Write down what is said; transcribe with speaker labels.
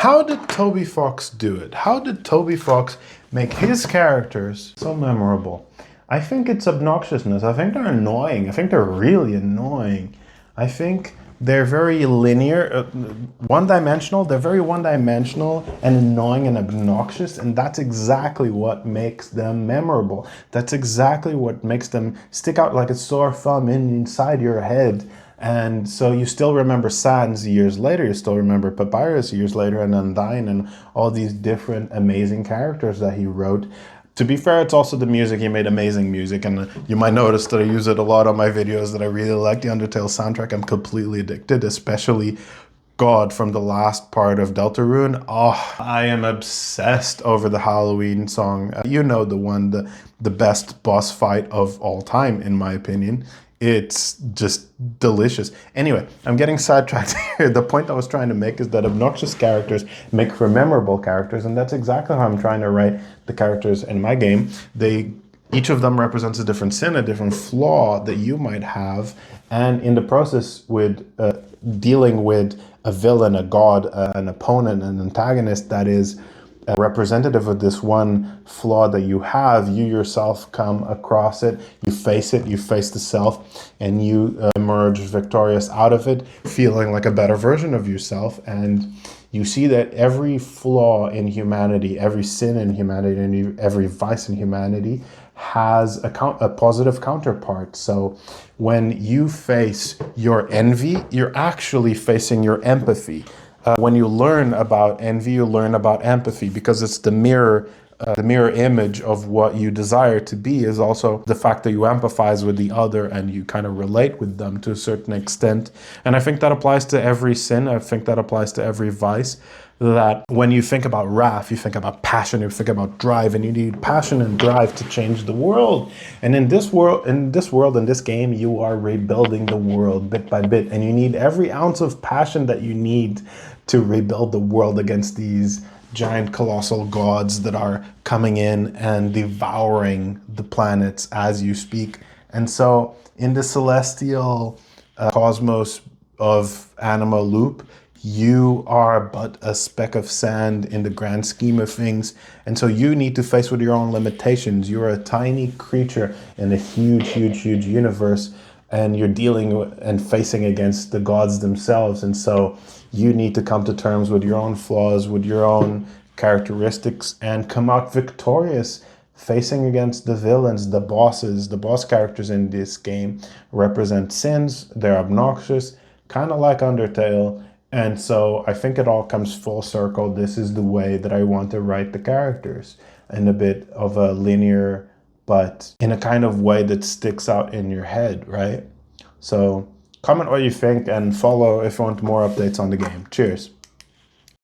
Speaker 1: How did Toby Fox do it? How did Toby Fox make his characters so memorable? I think it's obnoxiousness. I think they're annoying. I think they're really annoying. I think they're very linear, one-dimensional. They're very one-dimensional and annoying and obnoxious, and that's exactly what makes them memorable. That's exactly what makes them stick out like a sore thumb inside your head. And so you still remember Sans years later, you still remember Papyrus years later, and Undyne, and all these different amazing characters that he wrote. To be fair, it's also the music. He made amazing music, and you might notice that I use it a lot on my videos, that I really like the Undertale soundtrack. I'm completely addicted, especially God from the last part of Deltarune. Oh, I am obsessed over the Halloween song. You know the one, the best boss fight of all time, in my opinion. It's just delicious. Anyway, I'm getting sidetracked here. The point I was trying to make is that obnoxious characters make for memorable characters, and that's exactly how I'm trying to write the characters in my game. Each of them represents a different sin, a different flaw that you might have, and in the process with dealing with a villain, a god, an opponent, an antagonist that is representative of this one flaw that you have, you yourself come across it, you face the self, and you emerge victorious out of it, feeling like a better version of yourself. And you see that every flaw in humanity, every sin in humanity, and every vice in humanity has a positive counterpart. So when you face your envy, you're actually facing your empathy. When you learn about envy, you learn about empathy, because it's the mirror image of what you desire to be, is also the fact that you empathize with the other and you kind of relate with them to a certain extent. And I think that applies to every sin. I think that applies to every vice. That when you think about wrath, you think about passion, you think about drive, and you need passion and drive to change the world. And in this game, you are rebuilding the world bit by bit, and you need every ounce of passion that you need to rebuild the world against these giant colossal gods that are coming in and devouring the planets as you speak. And so in the celestial cosmos of Anima loop, you are but a speck of sand in the grand scheme of things. And so you need to face with your own limitations. You're a tiny creature in a huge, huge, huge universe, and you're dealing and facing against the gods themselves. And so you need to come to terms with your own flaws, with your own characteristics, and come out victorious, facing against the villains, the bosses. The boss characters in this game represent sins. They're obnoxious, kind of like Undertale. And so I think it all comes full circle. This is the way that I want to write the characters, in a bit of a linear, but in a kind of way that sticks out in your head, right? So comment what you think and follow if you want more updates on the game. Cheers.